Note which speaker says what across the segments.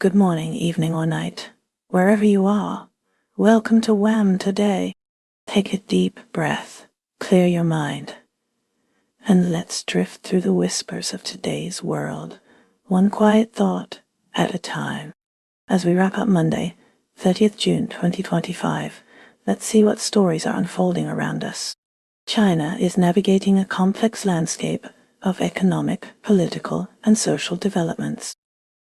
Speaker 1: good morning, evening, or night, wherever you are. Welcome to WHAM today. Take a deep breath, clear your mind, and let's drift through the whispers of today's world, one quiet thought at a time. As we wrap up Monday, 30th June 2025, let's see what stories are unfolding around us. China is navigating a complex landscape of economic, political, and social developments.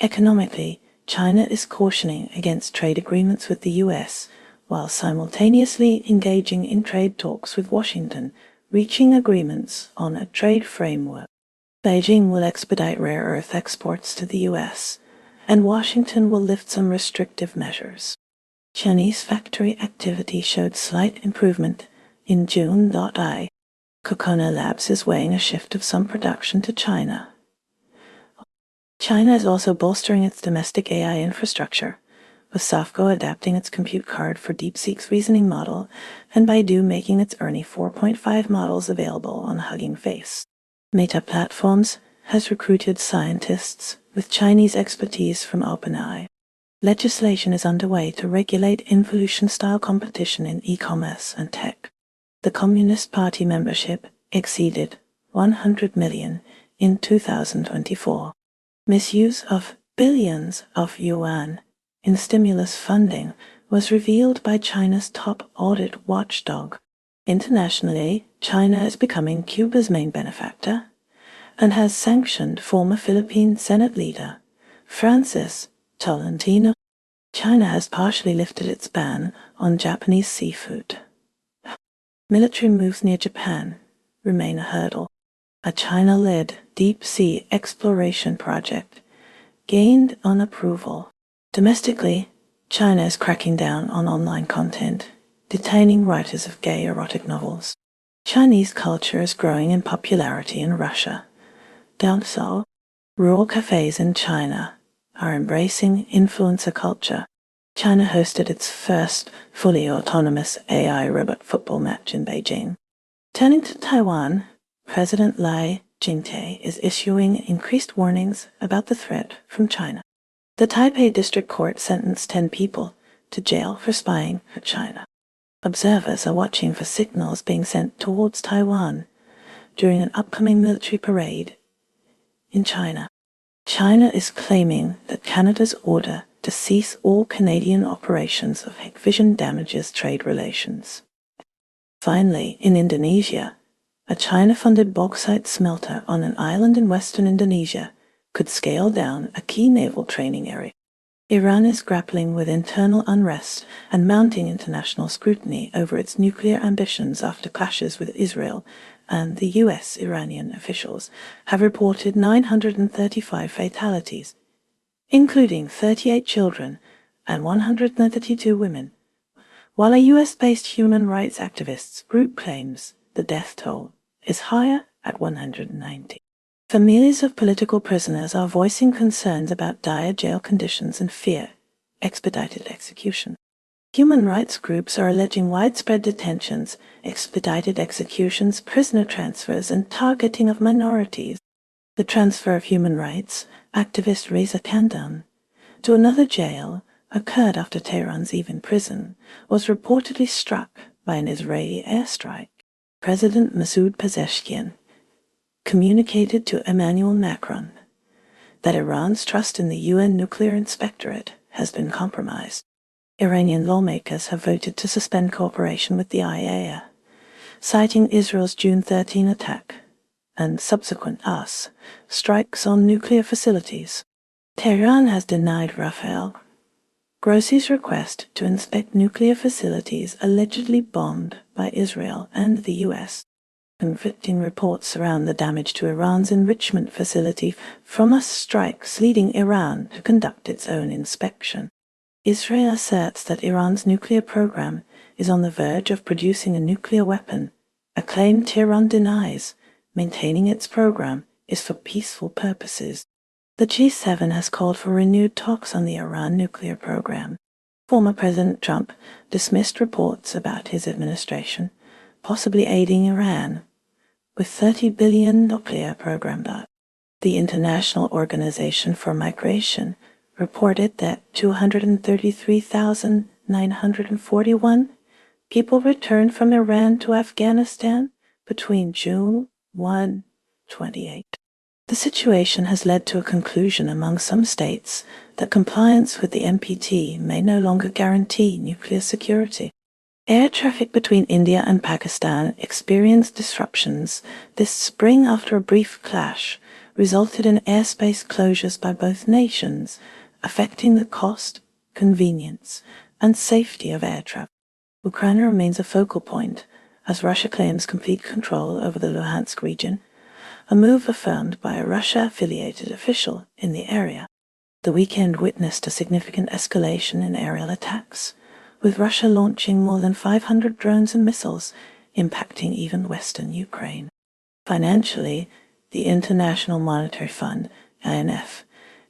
Speaker 1: Economically, China is cautioning against trade agreements with the US, while simultaneously engaging in trade talks with Washington, reaching agreements on a trade framework. Beijing will expedite rare earth exports to the US, and Washington will lift some restrictive measures. Chinese factory activity showed slight improvement in June. Kokona Labs is weighing a shift of some production to China. China is also bolstering its domestic AI infrastructure, with SoftBank adapting its compute card for DeepSeek's reasoning model and Baidu making its Ernie 4.5 models available on Hugging Face. Meta Platforms has recruited scientists with Chinese expertise from OpenAI. Legislation is underway to regulate involution-style competition in e-commerce and tech. The Communist Party membership exceeded 100 million in 2024. Misuse of billions of yuan in stimulus funding was revealed by China's top audit watchdog. Internationally, China is becoming Cuba's main benefactor and has sanctioned former Philippine Senate leader Francis Tolentino. China has partially lifted its ban on Japanese seafood. Military moves near Japan remain a hurdle. A China-led deep-sea exploration project gained on approval. Domestically, China is cracking down on online content, detaining writers of gay erotic novels. Chinese culture is growing in popularity in Russia. Down south, rural cafes in China are embracing influencer culture. China hosted its first fully autonomous AI robot football match in Beijing. Turning to Taiwan, President Lai Ching-te is issuing increased warnings about the threat from China. The Taipei District Court sentenced 10 people to jail for spying for China. Observers are watching for signals being sent towards Taiwan during an upcoming military parade in China. China is claiming that Canada's order to cease all Canadian operations of Hikvision damages trade relations. Finally, in Indonesia, a China-funded bauxite smelter on an island in western Indonesia could scale down a key naval training area. Iran is grappling with internal unrest and mounting international scrutiny over its nuclear ambitions after clashes with Israel, and the US Iranian officials have reported 935 fatalities, including 38 children and 132 women, while a US-based human rights activists group claims the death toll is higher at 190. Families of political prisoners are voicing concerns about dire jail conditions and fear expedited execution. Human rights groups are alleging widespread detentions, expedited executions, prisoner transfers, and targeting of minorities. The transfer of human rights activist Reza Khandan to another jail occurred after Tehran's Evin prison was reportedly struck by an Israeli airstrike. President Masoud Pezeshkian communicated to Emmanuel Macron that Iran's trust in the UN nuclear inspectorate has been compromised. Iranian lawmakers have voted to suspend cooperation with the IAEA, citing Israel's June 13 attack and subsequent strikes on nuclear facilities. Tehran has denied Rafael Grossi's request to inspect nuclear facilities allegedly bombed by Israel and the US. Conflicting reports surround the damage to Iran's enrichment facility from strikes leading Iran to conduct its own inspection. Israel asserts that Iran's nuclear program is on the verge of producing a nuclear weapon, a claim Tehran denies, maintaining its program is for peaceful purposes. The G7 has called for renewed talks on the Iran nuclear program. Former President Trump dismissed reports about his administration possibly aiding Iran with $30 billion nuclear program. The International Organization for Migration reported that 233,941 people returned from Iran to Afghanistan between June 1, 28. The situation has led to a conclusion among some states that compliance with the NPT may no longer guarantee nuclear security. Air traffic between India and Pakistan experienced disruptions this spring after a brief clash resulted in airspace closures by both nations, affecting the cost, convenience, and safety of air travel. Ukraine remains a focal point as Russia claims complete control over the Luhansk region, a move affirmed by a Russia-affiliated official in the area. The weekend witnessed a significant escalation in aerial attacks, with Russia launching more than 500 drones and missiles, impacting even western Ukraine. Financially, the International Monetary Fund, IMF,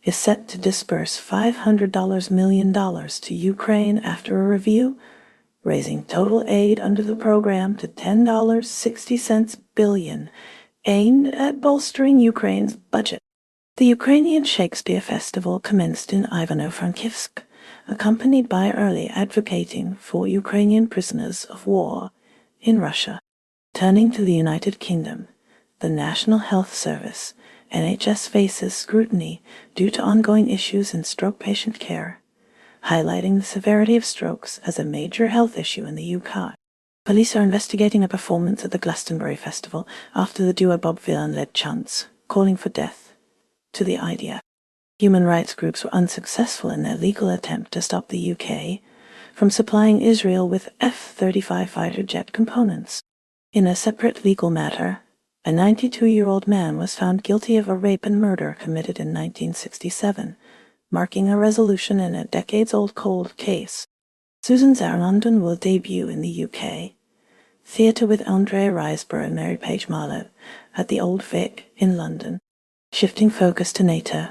Speaker 1: is set to disburse $500 million to Ukraine after a review, raising total aid under the program to $10.60 billion, aimed at bolstering Ukraine's budget. The Ukrainian Shakespeare Festival commenced in Ivano-Frankivsk, accompanied by a rally advocating for Ukrainian prisoners of war in Russia. Turning to the United Kingdom, the National Health Service, NHS, faces scrutiny due to ongoing issues in stroke patient care, highlighting the severity of strokes as a major health issue in the UK. Police are investigating a performance at the Glastonbury Festival after the duo Bob Vylan led chants, calling for death to the IDF. Human rights groups were unsuccessful in their legal attempt to stop the UK from supplying Israel with F-35 fighter jet components. In a separate legal matter, a 92-year-old man was found guilty of a rape and murder committed in 1967, marking a resolution in a decades-old cold case. Susan Sarandon will debut in the UK theatre with Andrea Riseborough and Mary Page Marlowe at the Old Vic in London. Shifting focus to NATO,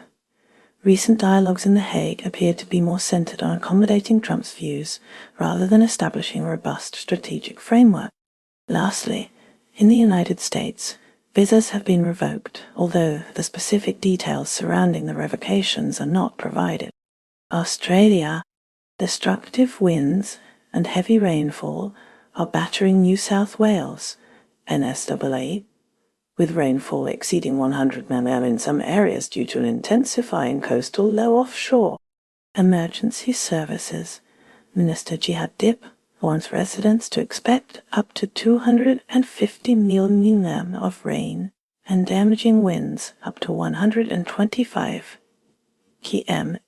Speaker 1: recent dialogues in The Hague appear to be more centered on accommodating Trump's views rather than establishing a robust strategic framework. Lastly, in the United States, visas have been revoked, although the specific details surrounding the revocations are not provided. Australia, destructive winds and heavy rainfall are battering New South Wales, NSAA, with rainfall exceeding 100 mm in some areas due to an intensifying coastal low offshore. Emergency Services Minister Jihad Dip warns residents to expect up to 250 mm of rain and damaging winds up to 125 km.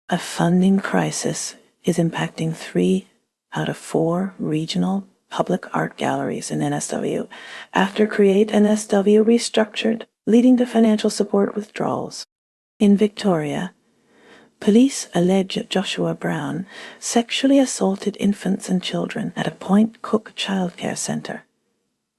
Speaker 1: A funding crisis is impacting 3 out of 4 regional public art galleries in NSW after Create NSW restructured, leading to financial support withdrawals. In Victoria, police allege Joshua Brown sexually assaulted infants and children at a Point Cook childcare centre,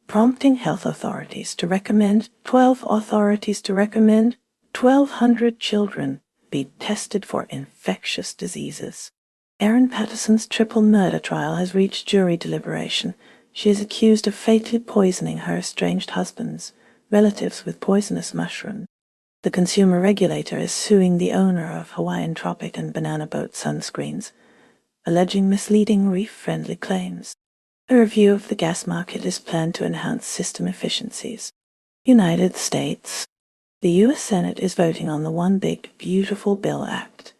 Speaker 1: prompting health authorities to recommend 1,200 children be tested for infectious diseases. Erin Patterson's triple murder trial has reached jury deliberation. She is accused of fatally poisoning her estranged husband's relatives with poisonous mushrooms. The consumer regulator is suing the owner of Hawaiian Tropic and Banana Boat sunscreens, alleging misleading reef-friendly claims. A review of the gas market is planned to enhance system efficiencies. United States. The U.S. Senate is voting on the One Big Beautiful Bill Act,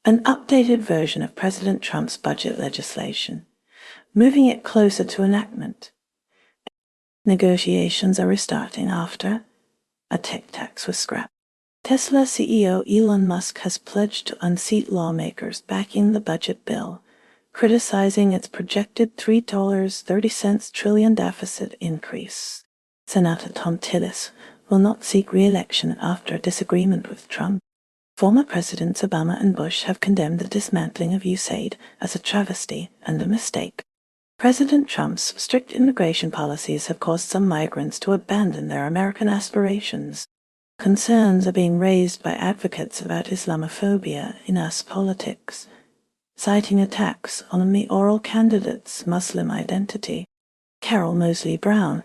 Speaker 1: an updated version of President Trump's budget legislation, moving it closer to enactment. Negotiations are restarting after a tech tax was scrapped. Tesla CEO Elon Musk has pledged to unseat lawmakers backing the budget bill, criticizing its projected $3.30 trillion deficit increase. Senator Tom Tillis will not seek re-election after a disagreement with Trump. Former Presidents Obama and Bush have condemned the dismantling of USAID as a travesty and a mistake. President Trump's strict immigration policies have caused some migrants to abandon their American aspirations. Concerns are being raised by advocates about Islamophobia in U.S. politics, citing attacks on a mayoral candidate's Muslim identity. Carol Moseley Brown,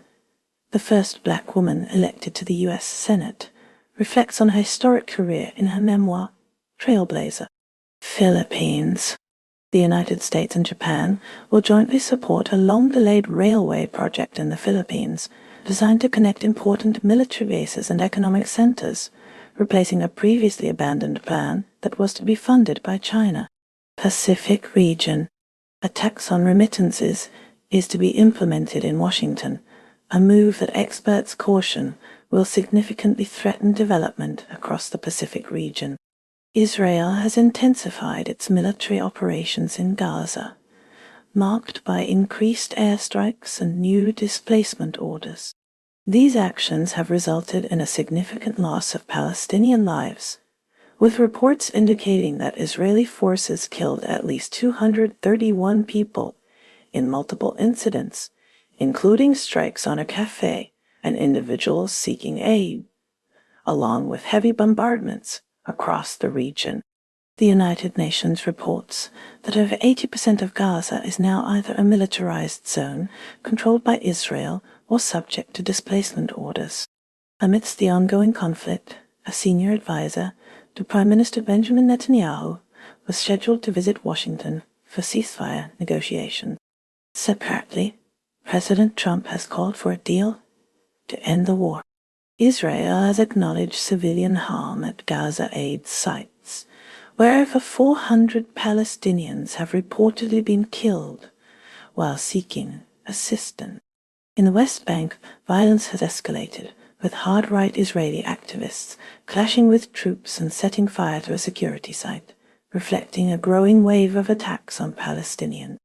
Speaker 1: the first black woman elected to the U.S. Senate, reflects on her historic career in her memoir, trailblazer. Philippines. The United States and Japan will jointly support a long-delayed railway project in the Philippines designed to connect important military bases and economic centers, replacing a previously abandoned plan that was to be funded by China. Pacific region. A tax on remittances is to be implemented in Washington, a move that experts caution will significantly threaten development across the Pacific region. Israel has intensified its military operations in Gaza, marked by increased airstrikes and new displacement orders. These actions have resulted in a significant loss of Palestinian lives, with reports indicating that Israeli forces killed at least 231 people in multiple incidents, including strikes on a cafe and individuals seeking aid, along with heavy bombardments across the region. The United Nations reports that over 80% of Gaza is now either a militarized zone controlled by Israel or subject to displacement orders. Amidst the ongoing conflict, a senior advisor to Prime Minister Benjamin Netanyahu was scheduled to visit Washington for ceasefire negotiations. Separately, President Trump has called for a deal to end the war. Israel has acknowledged civilian harm at Gaza aid sites, where over 400 Palestinians have reportedly been killed while seeking assistance. In the West Bank, violence has escalated, with hard-right Israeli activists clashing with troops and setting fire to a security site, reflecting a growing wave of attacks on Palestinians.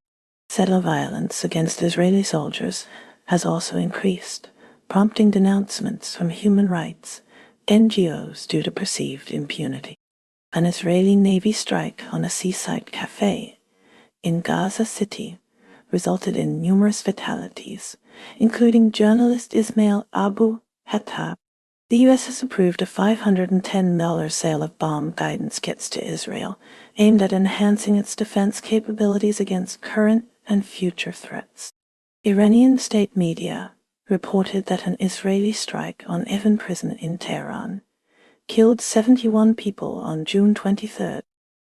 Speaker 1: Settler violence against Israeli soldiers has also increased, prompting denouncements from human rights NGOs due to perceived impunity. An Israeli Navy strike on a seaside cafe in Gaza City resulted in numerous fatalities, including journalist Ismail Abu Hattab. The U.S. has approved a $510 sale of bomb guidance kits to Israel, aimed at enhancing its defense capabilities against current and future threats. Iranian state media reported that an Israeli strike on Evin prison in Tehran killed 71 people on June 23rd.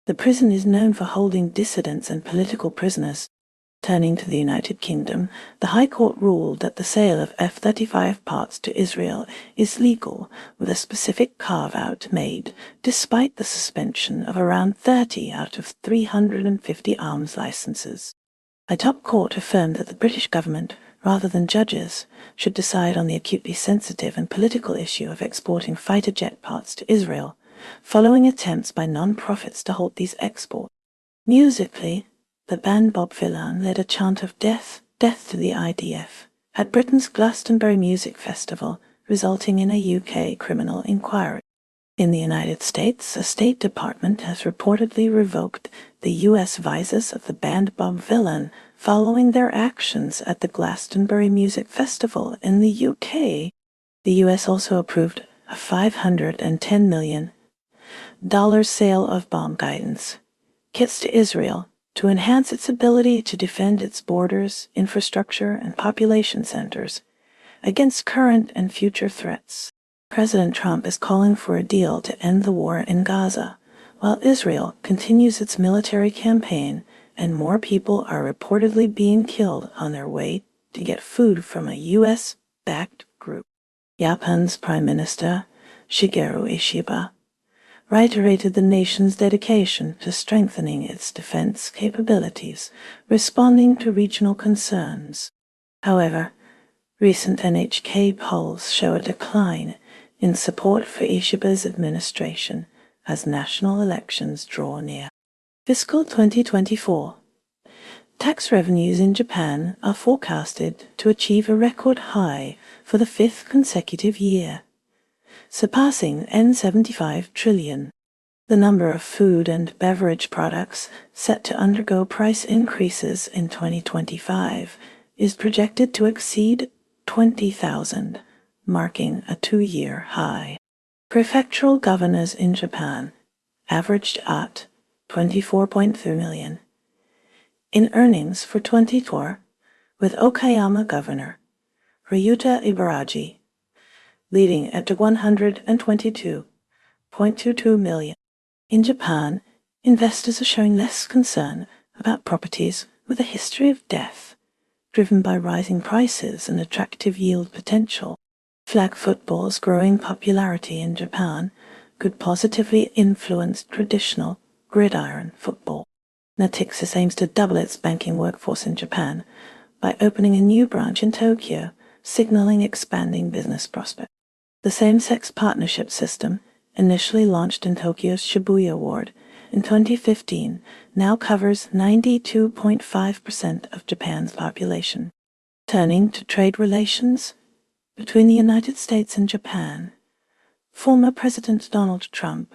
Speaker 1: The prison is known for holding dissidents and political prisoners. Turning to the United Kingdom, the High Court ruled that the sale of F-35 parts to Israel is legal, with a specific carve-out made, despite the suspension of around 30 out of 350 arms licenses. A top court affirmed that the British government, rather than judges, should decide on the acutely sensitive and political issue of exporting fighter jet parts to Israel, following attempts by non-profits to halt these exports. Musically, the band Bob Vylan led a chant of death, death to the IDF, at Britain's Glastonbury Music Festival, resulting in a UK criminal inquiry. In the United States, a State Department has reportedly revoked the U.S. visas of the band Bob Vylan following their actions at the Glastonbury Music Festival in the UK. The U.S. also approved a $510 million sale of bomb guidance kits to Israel to enhance its ability to defend its borders, infrastructure, and population centers against current and future threats. President Trump is calling for a deal to end the war in Gaza, while Israel continues its military campaign and more people are reportedly being killed on their way to get food from a U.S.-backed group. Japan's Prime Minister, Shigeru Ishiba, reiterated the nation's dedication to strengthening its defense capabilities, responding to regional concerns. However, recent NHK polls show a decline in support for Ishiba's administration as national elections draw near. Fiscal 2024. Tax revenues in Japan are forecasted to achieve a record high for the fifth consecutive year, surpassing N75 trillion. The number of food and beverage products set to undergo price increases in 2025 is projected to exceed 20,000, marking a 2-year high. Prefectural governors in Japan averaged at 24.3 million in earnings for 2024, with Okayama Governor Ryuta Ibaraki leading at 122.22 million. In Japan, investors are showing less concern about properties with a history of death, driven by rising prices and attractive yield potential. Flag football's growing popularity in Japan could positively influence traditional gridiron football. Natixis aims to double its banking workforce in Japan by opening a new branch in Tokyo, signaling expanding business prospects. The same-sex partnership system, initially launched in Tokyo's Shibuya ward in 2015, now covers 92.5% of Japan's population. Turning to trade relations between the United States and Japan, former President Donald Trump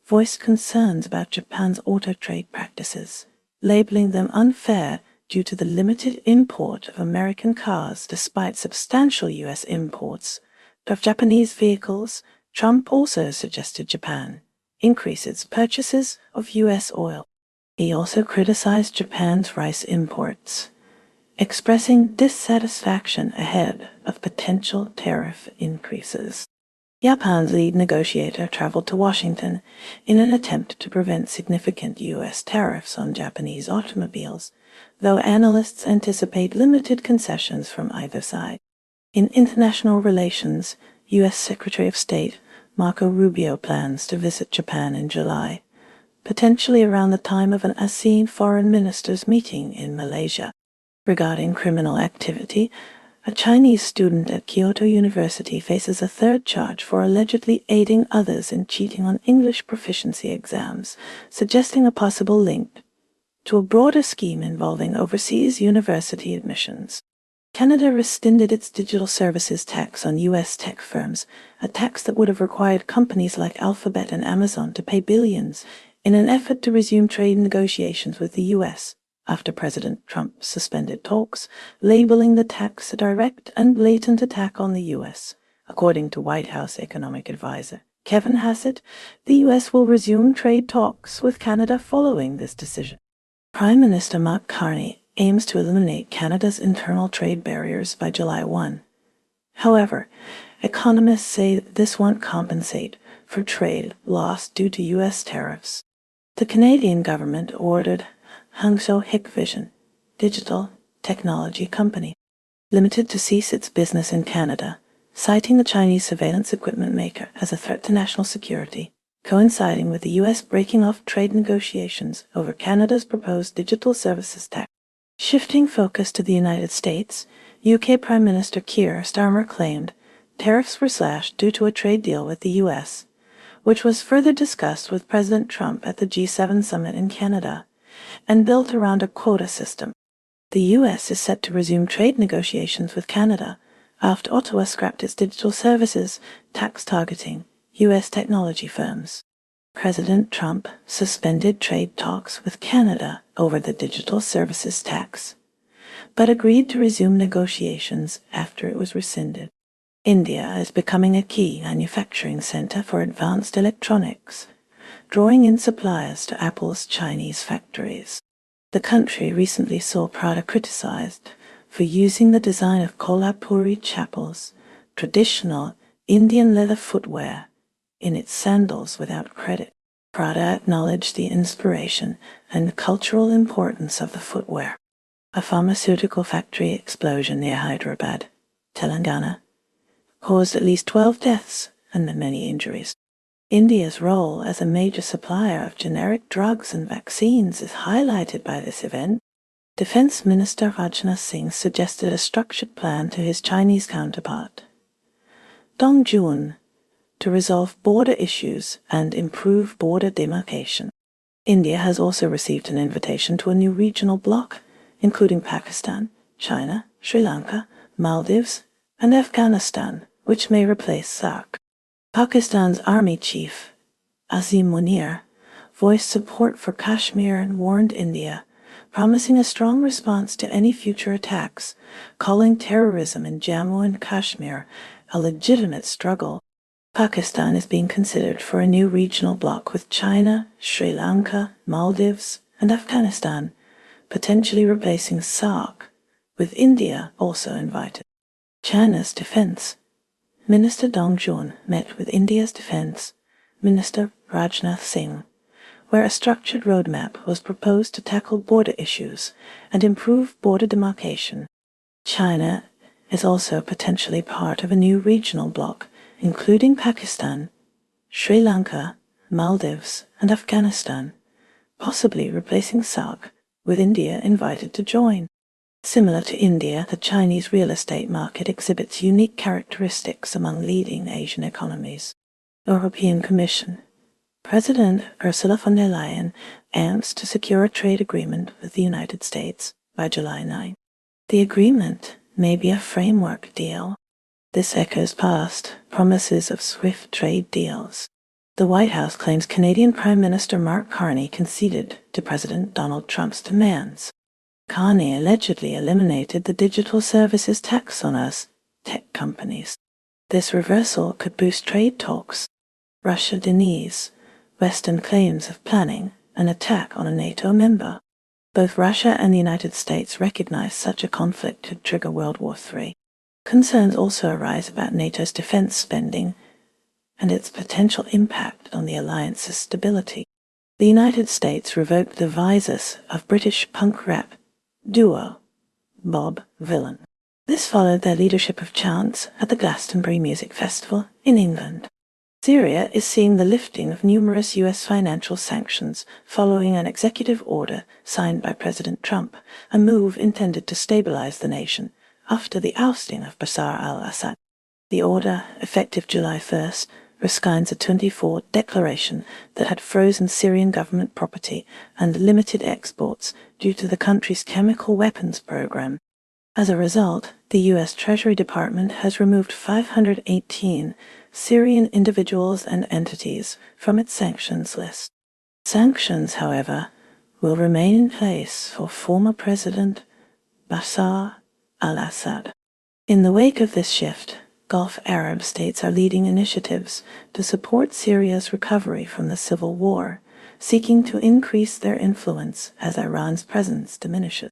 Speaker 1: voiced concerns about Japan's auto trade practices, labeling them unfair due to the limited import of American cars despite substantial U.S. imports of Japanese vehicles. Trump also suggested Japan increase its purchases of U.S. oil. He also criticized Japan's rice imports, expressing dissatisfaction ahead of potential tariff increases. Japan's lead negotiator traveled to Washington in an attempt to prevent significant U.S. tariffs on Japanese automobiles, though analysts anticipate limited concessions from either side. In international relations, U.S. Secretary of State Marco Rubio plans to visit Japan in July, potentially around the time of an ASEAN foreign ministers meeting in Malaysia. Regarding criminal activity, a Chinese student at Kyoto University faces a third charge for allegedly aiding others in cheating on English proficiency exams, suggesting a possible link to a broader scheme involving overseas university admissions. Canada rescinded its digital services tax on U.S. tech firms, a tax that would have required companies like Alphabet and Amazon to pay billions in an effort to resume trade negotiations with the U.S. after President Trump suspended talks, labeling the tax a direct and blatant attack on the U.S. According to White House economic advisor Kevin Hassett, the U.S. will resume trade talks with Canada following this decision. Prime Minister Mark Carney aims to eliminate Canada's internal trade barriers by July 1. However, economists say that this won't compensate for trade lost due to U.S. tariffs. The Canadian government ordered Hangzhou Hikvision, digital technology company, limited to cease its business in Canada, citing the Chinese surveillance equipment maker as a threat to national security, coinciding with the U.S. breaking off trade negotiations over Canada's proposed digital services tax. Shifting focus to the United States, UK Prime Minister Keir Starmer claimed tariffs were slashed due to a trade deal with the U.S., which was further discussed with President Trump at the G7 summit in Canada, and built around a quota system. The U.S. is set to resume trade negotiations with Canada after Ottawa scrapped its digital services tax targeting U.S. technology firms. President Trump suspended trade talks with Canada over the digital services tax, but agreed to resume negotiations after it was rescinded. India is becoming a key manufacturing center for advanced electronics, drawing in suppliers to Apple's Chinese factories. The country recently saw Prada criticized for using the design of Kolhapuri chappals, traditional Indian leather footwear, in its sandals without credit. Prada acknowledged the inspiration and cultural importance of the footwear. A pharmaceutical factory explosion near Hyderabad, Telangana, caused at least 12 deaths and many injuries. India's role as a major supplier of generic drugs and vaccines is highlighted by this event. Defense Minister Rajnath Singh suggested a structured plan to his Chinese counterpart, Dong Jun, to resolve border issues and improve border demarcation. India has also received an invitation to a new regional bloc, including Pakistan, China, Sri Lanka, Maldives, and Afghanistan, which may replace SAARC. Pakistan's army chief, Azim Munir, voiced support for Kashmir and warned India, promising a strong response to any future attacks, calling terrorism in Jammu and Kashmir a legitimate struggle. Pakistan is being considered for a new regional bloc with China, Sri Lanka, Maldives, and Afghanistan, potentially replacing SAARC, with India also invited. China's defense Minister Dong Jun met with India's defense Minister Rajnath Singh where a structured roadmap was proposed to tackle border issues and improve border demarcation. China is also potentially part of a new regional bloc, including Pakistan, Sri Lanka, Maldives, and Afghanistan, possibly replacing SAARC, with India invited to join. Similar to India, the Chinese real estate market exhibits unique characteristics among leading Asian economies. European Commission. President Ursula von der Leyen aims to secure a trade agreement with the United States by July 9. The agreement may be a framework deal. This echoes past promises of swift trade deals. The White House claims Canadian Prime Minister Mark Carney conceded to President Donald Trump's demands. Carney allegedly eliminated the digital services tax on us, tech companies. This reversal could boost trade talks. Russia denies Western claims of planning an attack on a NATO member. Both Russia and the United States recognize such a conflict could trigger World War III. Concerns also arise about NATO's defense spending and its potential impact on the alliance's stability. The United States revoked the visas of British punk rap duo Bob Vylan. This followed their leadership of chants at the Glastonbury Music Festival in England. Syria is seeing the lifting of numerous U.S. financial sanctions following an executive order signed by President Trump, a move intended to stabilize the nation after the ousting of Bashar al-Assad. The order, effective July 1st, rescinds a 2024 declaration that had frozen Syrian government property and limited exports due to the country's chemical weapons program. As a result, the U.S. Treasury Department has removed 518 Syrian individuals and entities from its sanctions list. Sanctions, however, will remain in place for former President Bashar al-Assad. In the wake of this shift, Gulf Arab states are leading initiatives to support Syria's recovery from the civil war, seeking to increase their influence as Iran's presence diminishes.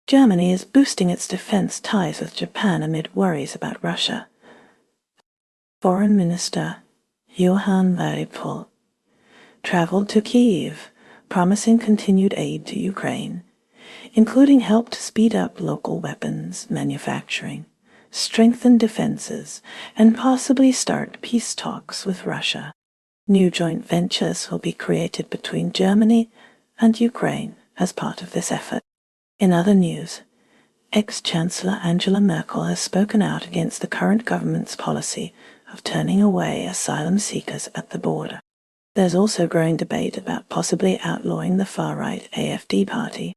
Speaker 1: Germany is boosting its defense ties with Japan amid worries about Russia. Foreign Minister Johann Wadephul traveled to Kyiv, promising continued aid to Ukraine, including help to speed up local weapons manufacturing, strengthen defenses, and possibly start peace talks with Russia. New joint ventures will be created between Germany and Ukraine as part of this effort. In other news, ex-Chancellor Angela Merkel has spoken out against the current government's policy of turning away asylum seekers at the border. There's also growing debate about possibly outlawing the far-right AfD party.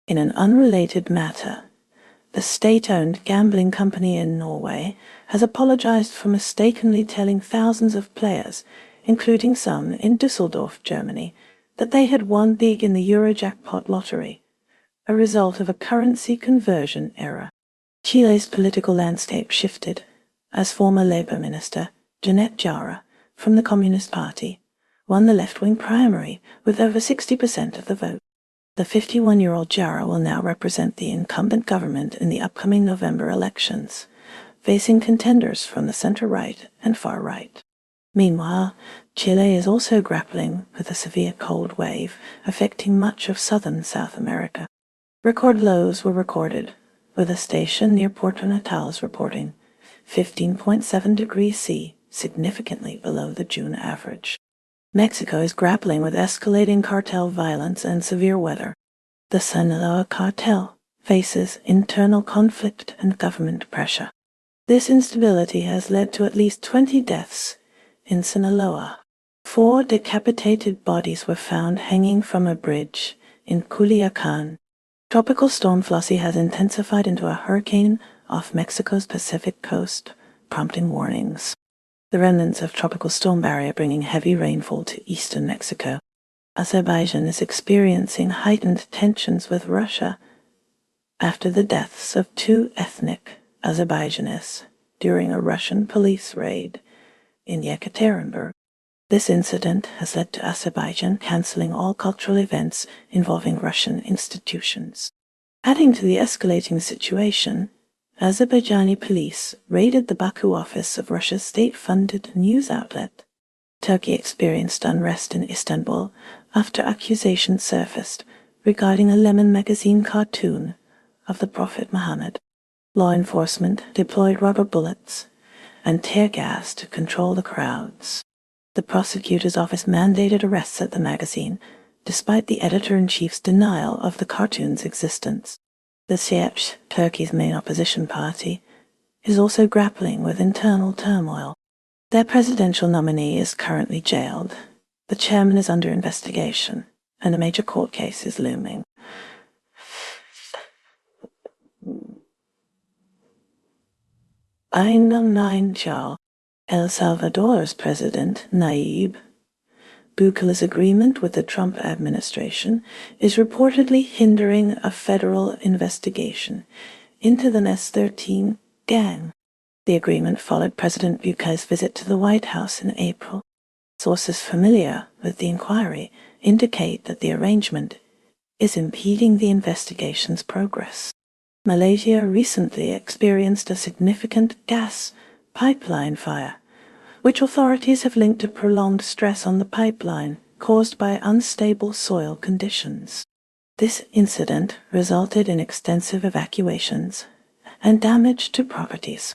Speaker 1: In an unrelated matter, the state-owned gambling company in Norway has apologized for mistakenly telling thousands of players, including some in Düsseldorf, Germany, that they had won big in the Eurojackpot lottery, a result of a currency conversion error. Chile's political landscape shifted as former Labour Minister Janet Jara from the Communist Party won the left-wing primary with over 60% of the vote. The 51-year-old Jara will now represent the incumbent government in the upcoming November elections, facing contenders from the center-right and far-right. Meanwhile, Chile is also grappling with a severe cold wave affecting much of southern South America. Record lows were recorded, with a station near Puerto Natales reporting 15.7 degrees C, significantly below the June average. Mexico is grappling with escalating cartel violence and severe weather. The Sinaloa cartel faces internal conflict and government pressure. This instability has led to at least 20 deaths in Sinaloa. 4 decapitated bodies were found hanging from a bridge in Culiacan. Tropical Storm Flossie has intensified into a hurricane off Mexico's Pacific coast, prompting warnings. The remnants of Tropical Storm Barry are bringing heavy rainfall to eastern Mexico. Azerbaijan is experiencing heightened tensions with Russia after the deaths of 2 ethnic Azerbaijanis during a Russian police raid in Yekaterinburg. This incident has led to Azerbaijan cancelling all cultural events involving Russian institutions. Adding to the escalating situation, Azerbaijani police raided the Baku office of Russia's state-funded news outlet. Turkey experienced unrest in Istanbul after accusations surfaced regarding a Lemon magazine cartoon of the Prophet Muhammad. Law enforcement deployed rubber bullets and tear gas to control the crowds. The prosecutor's office mandated arrests at the magazine, despite the editor-in-chief's denial of the cartoon's existence. The CHP, Turkey's main opposition party, is also grappling with internal turmoil. Their presidential nominee is currently jailed. The chairman is under investigation, and a major court case is looming. El Salvador's President Nayib Bukele's agreement with the Trump administration is reportedly hindering a federal investigation into the NES-13 gang. The agreement followed President Bukele's visit to the White House in April. Sources familiar with the inquiry indicate that the arrangement is impeding the investigation's progress. Malaysia recently experienced a significant gas pipeline fire, which authorities have linked to prolonged stress on the pipeline caused by unstable soil conditions. This incident resulted in extensive evacuations and damage to properties.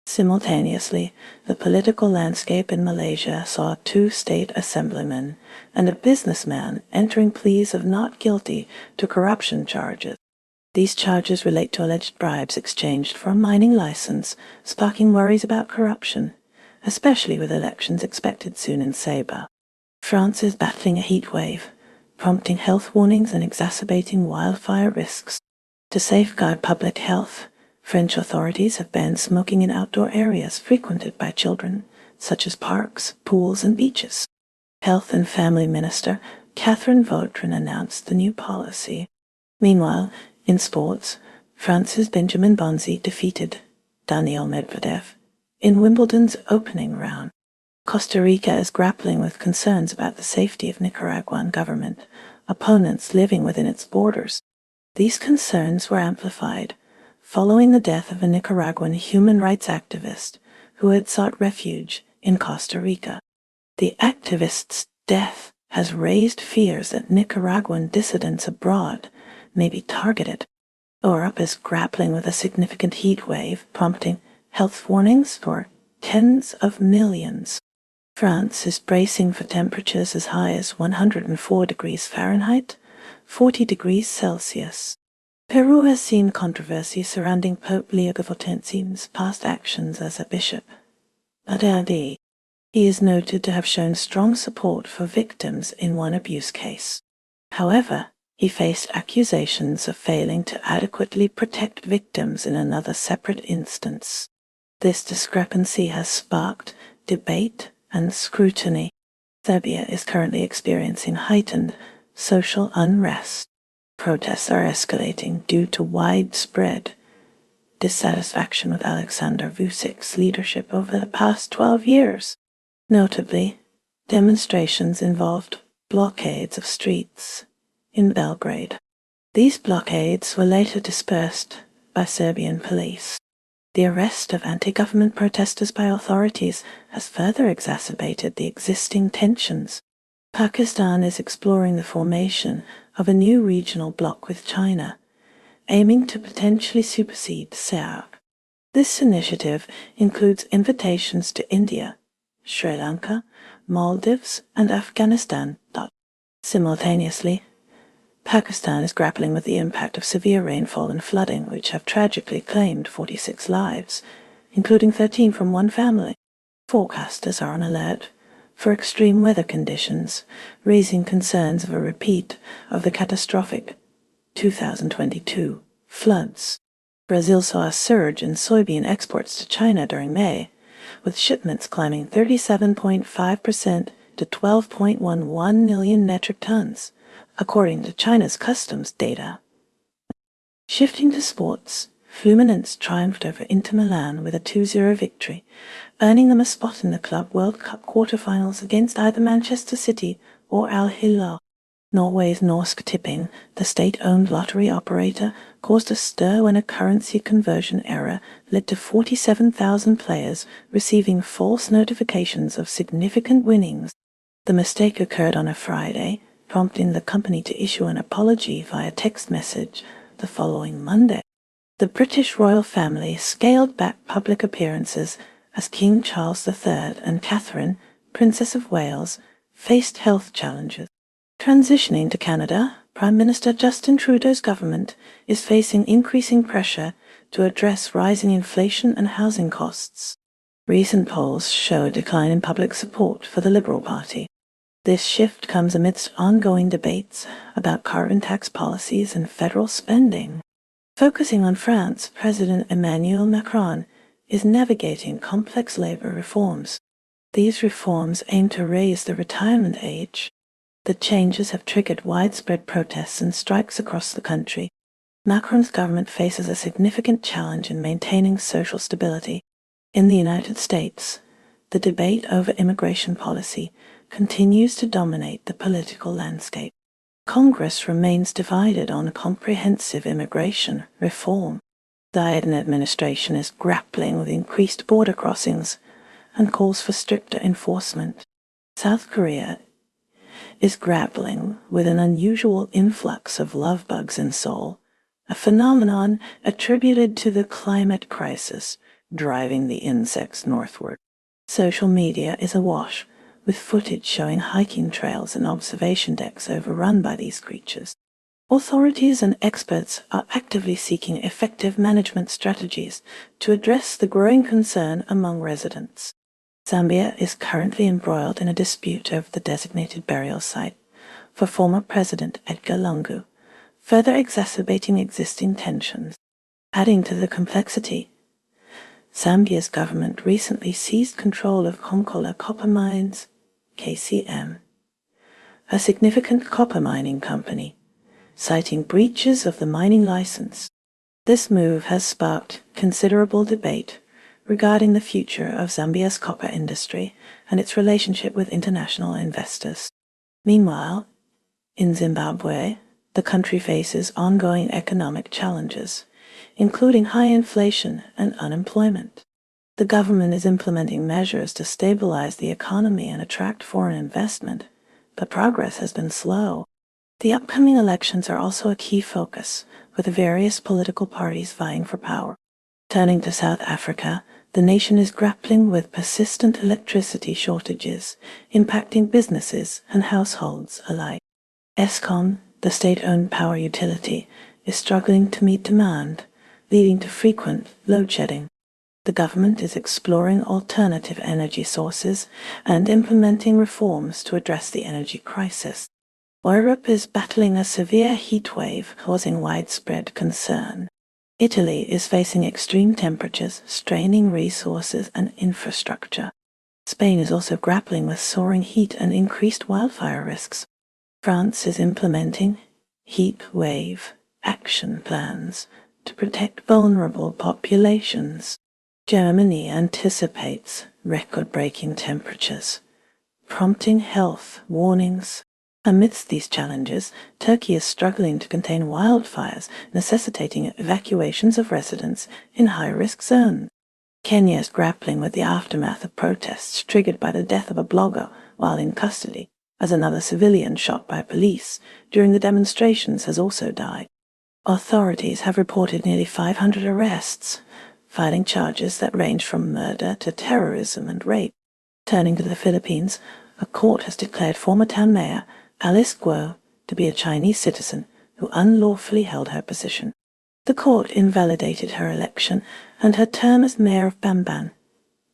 Speaker 1: Simultaneously, the political landscape in Malaysia saw 2 state assemblymen and a businessman entering pleas of not guilty to corruption charges. These charges relate to alleged bribes exchanged for a mining license, sparking worries about corruption, especially with elections expected soon in Sabah. France is battling a heat wave, prompting health warnings and exacerbating wildfire risks. To safeguard public health, French authorities have banned smoking in outdoor areas frequented by children, such as parks, pools, and beaches. Health and Family Minister Catherine Vautrin announced the new policy. Meanwhile, in sports, France's Benjamin Bonzi defeated Daniil Medvedev in Wimbledon's opening round. Costa Rica is grappling with concerns about the safety of Nicaraguan government opponents living within its borders. These concerns were amplified following the death of a Nicaraguan human rights activist who had sought refuge in Costa Rica. The activist's death has raised fears that Nicaraguan dissidents abroad may be targeted. Europe is grappling with a significant heat wave, prompting health warnings for tens of millions. France is bracing for temperatures as high as 104 degrees Fahrenheit, 40 degrees Celsius. Peru has seen controversy surrounding Pope Leo XIV's past actions as a bishop. He is noted to have shown strong support for victims in one abuse case. However, he faced accusations of failing to adequately protect victims in another separate instance. This discrepancy has sparked debate and scrutiny. Serbia is currently experiencing heightened social unrest. Protests are escalating due to widespread dissatisfaction with Alexander Vucic's leadership over the past 12 years. Notably, demonstrations involved blockades of streets in Belgrade. These blockades were later dispersed by Serbian police. The arrest of anti-government protesters by authorities has further exacerbated the existing tensions. Pakistan is exploring the formation of a new regional bloc with China, aiming to potentially supersede SAARC. This initiative includes invitations to India, Sri Lanka, Maldives, and Afghanistan. Simultaneously, Pakistan is grappling with the impact of severe rainfall and flooding, which have tragically claimed 46 lives, including 13 from one family. Forecasters are on alert for extreme weather conditions, raising concerns of a repeat of the catastrophic 2022 floods. Brazil saw a surge in soybean exports to China during May, with shipments climbing 37.5% to 12.11 million metric tons, according to China's customs data. Shifting to sports, Fluminense triumphed over Inter Milan with a 2-0 victory, earning them a spot in the Club World Cup quarter-finals against either Manchester City or Al Hilal. Norway's Norsk Tipping, the state-owned lottery operator, caused a stir when a currency conversion error led to 47,000 players receiving false notifications of significant winnings. The mistake occurred on a Friday, prompting the company to issue an apology via text message the following Monday. The British royal family scaled back public appearances as King Charles III and Catherine, Princess of Wales, faced health challenges. Transitioning to Canada, Prime Minister Justin Trudeau's government is facing increasing pressure to address rising inflation and housing costs. Recent polls show a decline in public support for the Liberal Party. This shift comes amidst ongoing debates about carbon tax policies and federal spending. Focusing on France, President Emmanuel Macron is navigating complex labor reforms. These reforms aim to raise the retirement age. The changes have triggered widespread protests and strikes across the country. Macron's government faces a significant challenge in maintaining social stability. In the United States, the debate over immigration policy continues to dominate the political landscape. Congress remains divided on comprehensive immigration reform. The Biden administration is grappling with increased border crossings and calls for stricter enforcement. South Korea is grappling with an unusual influx of love bugs in Seoul, a phenomenon attributed to the climate crisis driving the insects northward. Social media is awash with footage showing hiking trails and observation decks overrun by these creatures. Authorities and experts are actively seeking effective management strategies to address the growing concern among residents. Zambia is currently embroiled in a dispute over the designated burial site for former President Edgar Lungu, further exacerbating existing tensions. Adding to the complexity, Zambia's government recently seized control of Konkola copper mines, KCM, a significant copper mining company, citing breaches of the mining license. This move has sparked considerable debate regarding the future of Zambia's copper industry and its relationship with international investors. Meanwhile, in Zimbabwe, the country faces ongoing economic challenges, including high inflation and unemployment. The government is implementing measures to stabilize the economy and attract foreign investment, but progress has been slow. The upcoming elections are also a key focus, with the various political parties vying for power. Turning to South Africa, the nation is grappling with persistent electricity shortages, impacting businesses and households alike. Eskom, the state-owned power utility, is struggling to meet demand, leading to frequent load shedding. The government is exploring alternative energy sources and implementing reforms to address the energy crisis. Europe is battling a severe heat wave causing widespread concern. Italy is facing extreme temperatures, straining resources and infrastructure. Spain is also grappling with soaring heat and increased wildfire risks. France is implementing heat wave action plans to protect vulnerable populations. Germany anticipates record-breaking temperatures, prompting health warnings. Amidst these challenges, Turkey is struggling to contain wildfires, necessitating evacuations of residents in high-risk zones. Kenya is grappling with the aftermath of protests triggered by the death of a blogger while in custody, as another civilian shot by police during the demonstrations has also died. Authorities have reported nearly 500 arrests, filing charges that range from murder to terrorism and rape. Turning to the Philippines, a court has declared former town mayor Alice Guo to be a Chinese citizen who unlawfully held her position. The court invalidated her election and her term as mayor of Bamban,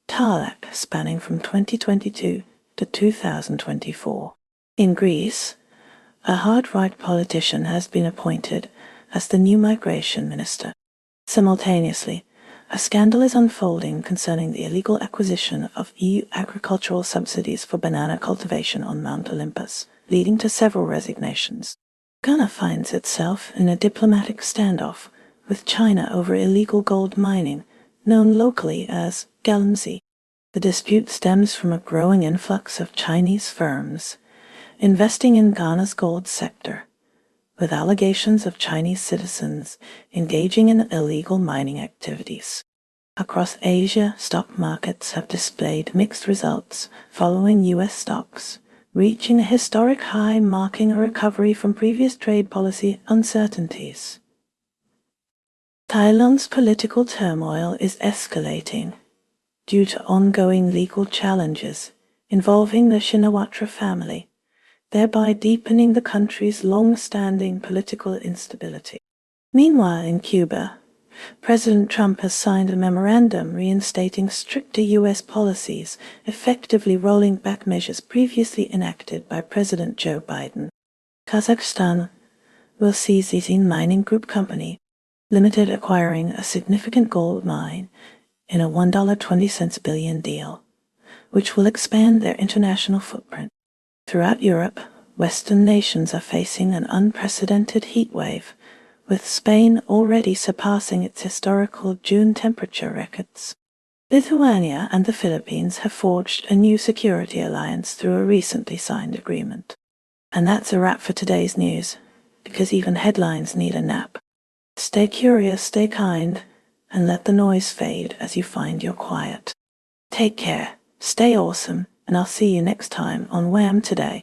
Speaker 1: Tarlac, spanning from 2022 to 2024. In Greece, a hard-right politician has been appointed as the new migration minister. Simultaneously, a scandal is unfolding concerning the illegal acquisition of EU agricultural subsidies for banana cultivation on Mount Olympus, leading to several resignations. Ghana finds itself in a diplomatic standoff with China over illegal gold mining, known locally as Galamsey. The dispute stems from a growing influx of Chinese firms investing in Ghana's gold sector, with allegations of Chinese citizens engaging in illegal mining activities. Across Asia, stock markets have displayed mixed results following U.S. stocks, reaching a historic high, marking a recovery from previous trade policy uncertainties. Thailand's political turmoil is escalating due to ongoing legal challenges involving the Shinawatra family, thereby deepening the country's long-standing political instability. Meanwhile, in Cuba, President Trump has signed a memorandum reinstating stricter U.S. policies, effectively rolling back measures previously enacted by President Joe Biden. Kazakhstan will seize Zitin Mining Group Company Limited, acquiring a significant gold mine in a $1.20 billion deal, which will expand their international footprint. Throughout Europe, Western nations are facing an unprecedented heat wave, with Spain already surpassing its historical June temperature records. Lithuania and the Philippines have forged a new security alliance through a recently signed agreement. And that's a wrap for today's news, because even headlines need a nap. Stay curious, stay kind, and let the noise fade as you find your quiet. Take care, stay awesome, and I'll see you next time on WHAM Today.